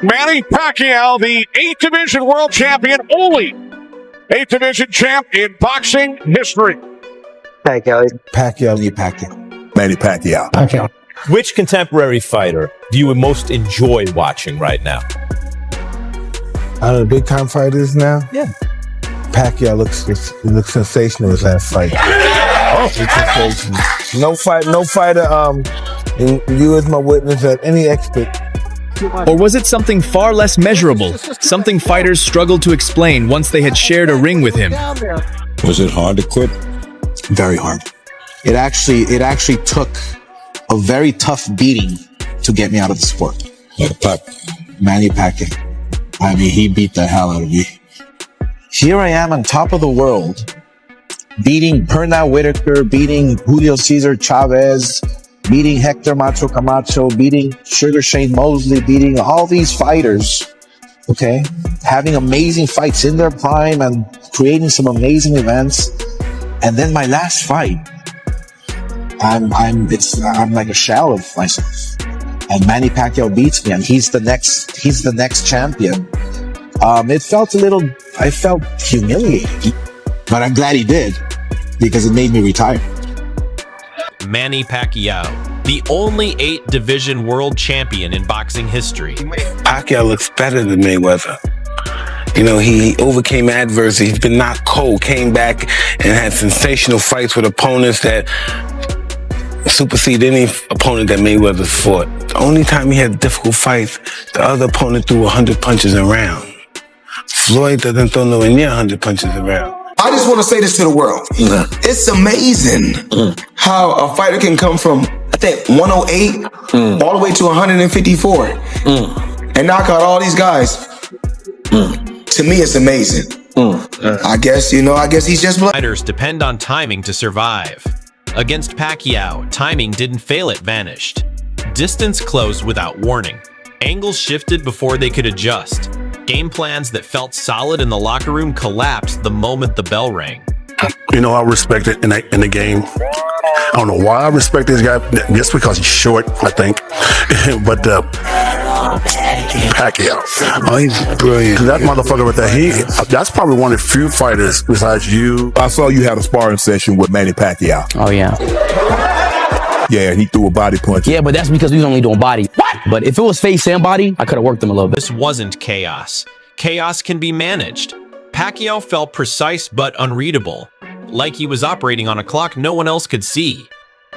Manny Pacquiao, the 8th Division World Champion, only 8th Division champ in boxing history. Pacquiao. Manny Pacquiao. Pacquiao. Which contemporary fighter do you most enjoy watching right now? Out of the big time fighters now? Yeah. Pacquiao looks sensational as that fight. No fighter, and you as my witness at any expert. Or was it something far less measurable, something fighters struggled to explain once they had shared a ring with him? Was it hard to quit? Very hard. It actually took a very tough beating to get me out of the sport. Like Pac. Manny Pacquiao. I mean, he beat the hell out of me. Here I am on top of the world, beating Pernell Whitaker, beating Julio Cesar Chavez, beating Hector Macho Camacho, beating Sugar Shane Mosley, beating all these fighters, okay? Having amazing fights in their prime and creating some amazing events. And then my last fight, I'm like a shell of myself. And Manny Pacquiao beats me, and he's the next champion. I felt humiliated, but I'm glad he did, because it made me retire. Manny Pacquiao, the only 8th Division World Champion in boxing history. Pacquiao looks better than Mayweather. You know, he overcame adversity. He's been knocked cold, came back and had sensational fights with opponents that supersede any opponent that Mayweather fought. The only time he had difficult fights, the other opponent threw 100 punches a round. Floyd doesn't throw nowhere near 100 punches a round. I just want to say this to the world. It's amazing how a fighter can come from, I think, 108 all the way to 154 and knock out all these guys. To me, it's amazing. I guess he's just Fighters depend on timing to survive. Against Pacquiao, timing didn't fail, it vanished. Distance closed without warning. Angles shifted before they could adjust. Game plans that felt solid in the locker room collapsed the moment the bell rang. You know, I respect it in the game. I don't know why I respect this guy, just because he's short, I think. But Pacquiao, oh, he's brilliant. That motherfucker right there, that's probably one of the few fighters besides you. I saw you had a sparring session with Manny Pacquiao. Oh, yeah. Yeah, he threw a body punch. Yeah, but that's because we was only doing body. What? But if it was face and body, I could have worked him a little bit. This wasn't chaos. Chaos can be managed. Pacquiao felt precise but unreadable, like he was operating on a clock no one else could see.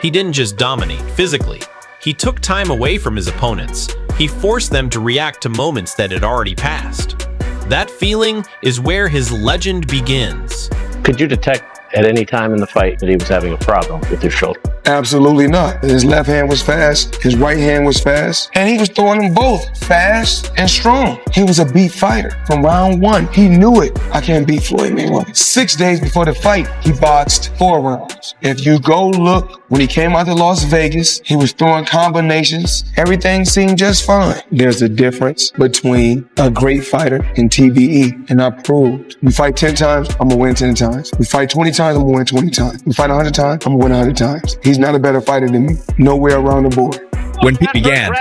He didn't just dominate physically. He took time away from his opponents. He forced them to react to moments that had already passed. That feeling is where his legend begins. Could you detect at any time in the fight that he was having a problem with his shoulder? Absolutely not. His left hand was fast, his right hand was fast, and he was throwing them both fast and strong. He was a beat fighter from round 1. He knew it. I can't beat Floyd Mayweather. 6 days before the fight, he boxed 4 rounds. If you go look, when he came out to Las Vegas, he was throwing combinations. Everything seemed just fine. There's a difference between a great fighter and TBE, and I proved. We fight 10 times, I'm gonna win 10 times. We fight 20 times, I'm gonna win 20 times. We fight 100 times, I'm gonna win 100 times. He's not a better fighter than me. Nowhere around the board. When it began,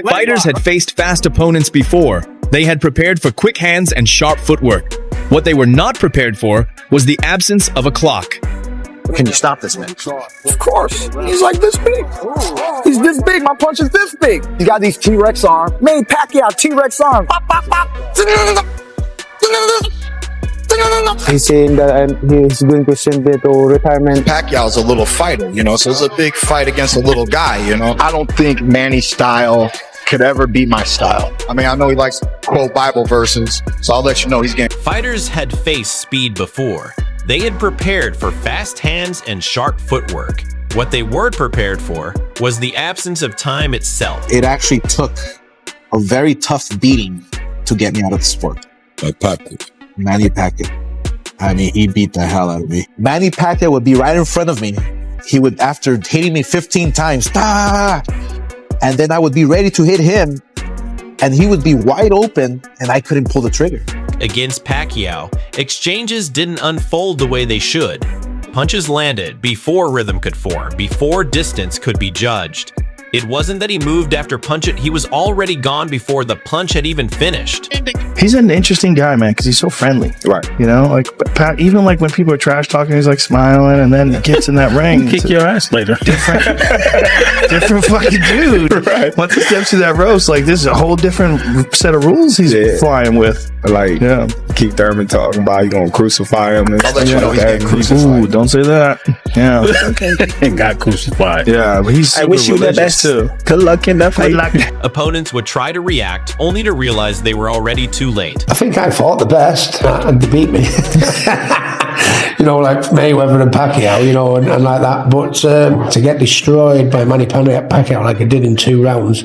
fighters had faced fast opponents before. They had prepared for quick hands and sharp footwork. What they were not prepared for was the absence of a clock. Can you stop this man? Of course. He's like this big. He's this big. My punch is this big. He got these T-Rex arms. Manny Pacquiao, T-Rex arm. Pop, pop, pop. He's saying that he's going to send it to retirement. Pacquiao's a little fighter, you know, so it's a big fight against a little guy, you know. I don't think Manny's style could ever be my style. I mean, I know he likes to quote Bible verses, so I'll let you know he's getting... Fighters had faced speed before. They had prepared for fast hands and sharp footwork. What they weren't prepared for was the absence of time itself. It actually took a very tough beating to get me out of the sport. Like Pacquiao. Manny Pacquiao. I mean, he beat the hell out of me. Manny Pacquiao would be right in front of me. He would, after hitting me 15 times, and then I would be ready to hit him, and he would be wide open, and I couldn't pull the trigger. Against Pacquiao, exchanges didn't unfold the way they should. Punches landed before rhythm could form, before distance could be judged. It wasn't that he moved after punch it, he was already gone before the punch had even finished. He's an interesting guy, man, because he's so friendly. Right. You know, like Pat, even like when people are trash talking, he's like smiling, and then he gets in that ring. Kick your ass later. Different fucking dude. Right. Once he steps to that ropes, like this is a whole different set of rules he's flying with. Like, Keith Thurman talking about you gonna crucify him. And I'll let you know he's getting crucified. Ooh, don't say that. Yeah. And got crucified. Yeah, but he's super I wish you the best. too. Good luck in that fight. Opponents would try to react, only to realize they were already too late. I think I fought the best and they beat me. You know, like Mayweather and Pacquiao, you know, and like that. But to get destroyed by Manny Pacquiao like I did in 2 rounds,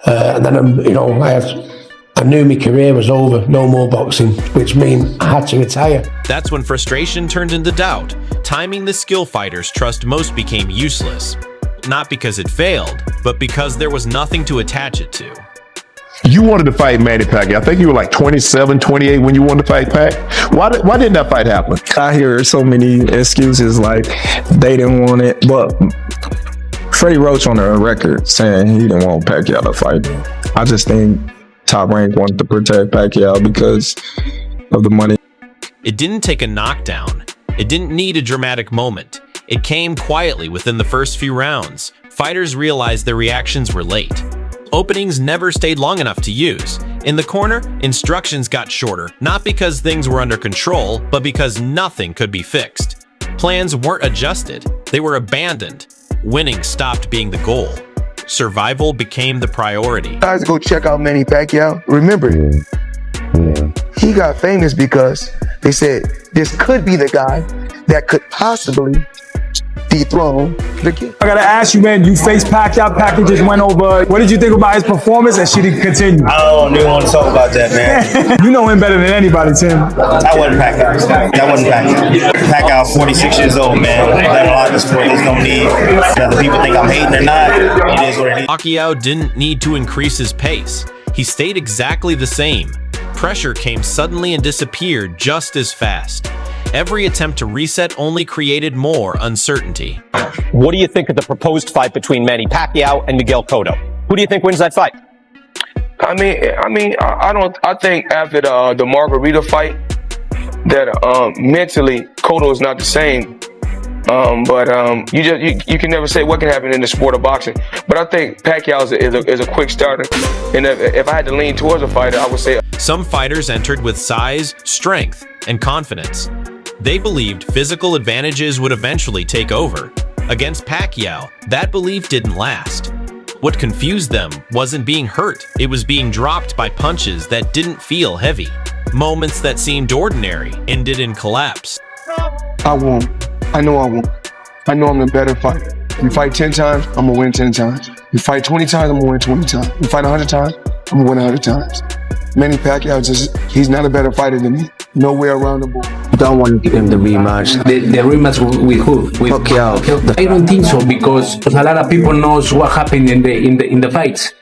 and then, you know, I knew my career was over, no more boxing, which means I had to retire. That's when frustration turned into doubt. Timing the skill fighters' trust most became useless. Not because it failed, but because there was nothing to attach it to. You wanted to fight Manny Pacquiao. I think you were like 27, 28 when you wanted to fight Pac. Why didn't that fight happen? I hear so many excuses like they didn't want it, but Freddie Roach on the record saying he didn't want Pacquiao to fight. I just think Top Rank wanted to protect Pacquiao because of the money. It didn't take a knockdown. It didn't need a dramatic moment. It came quietly within the first few rounds. Fighters realized their reactions were late. Openings never stayed long enough to use. In the corner, instructions got shorter, not because things were under control, but because nothing could be fixed. Plans weren't adjusted, they were abandoned. Winning stopped being the goal. Survival became the priority. Guys, go check out Manny Pacquiao. Remember, he got famous because they said this could be the guy that could possibly dethrone the king. I gotta ask you, man, you faced Pacquiao. Pacquiao just went over. What did you think about his performance, and should he continue? I don't even want to talk about that, man. You know him better than anybody, Tim. That wasn't Pacquiao. That wasn't Pacquiao. Pacquiao's 46 years old, man. That a lot of the sport. There's no need. Whether people think I'm hating or not, it is what it is. Pacquiao didn't need to increase his pace. He stayed exactly the same. Pressure came suddenly and disappeared just as fast. Every attempt to reset only created more uncertainty. What do you think of the proposed fight between Manny Pacquiao and Miguel Cotto? Who do you think wins that fight? I think after the Margarita fight that mentally Cotto is not the same. But you can never say what can happen in the sport of boxing. But I think Pacquiao is a quick starter. And if I had to lean towards a fighter, I would say. Some fighters entered with size, strength, and confidence. They believed physical advantages would eventually take over. Against Pacquiao, that belief didn't last. What confused them wasn't being hurt, it was being dropped by punches that didn't feel heavy. Moments that seemed ordinary ended in collapse. I won't. I know I won't. I know I'm the better fighter. You fight 10 times, I'm gonna win 10 times. You fight 20 times, I'm gonna win 20 times. You fight 100 times, I'm gonna win 100 times. Manny Pacquiao he's not a better fighter than me. Nowhere around the board. Don't want him to rematch. The rematch with who? With Pacquiao. I don't think so because a lot of people knows what happened in the fights.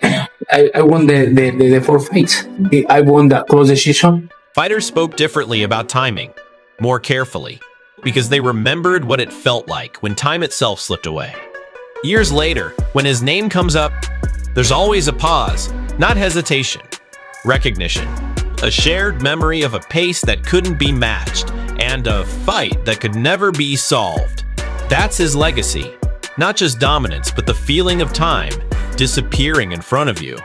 I won the 4 fights. I won the close decision. Fighters spoke differently about timing, more carefully, because they remembered what it felt like when time itself slipped away. Years later, when his name comes up, there's always a pause, not hesitation, recognition, a shared memory of a pace that couldn't be matched, and a fight that could never be solved. That's his legacy, not just dominance, but the feeling of time disappearing in front of you.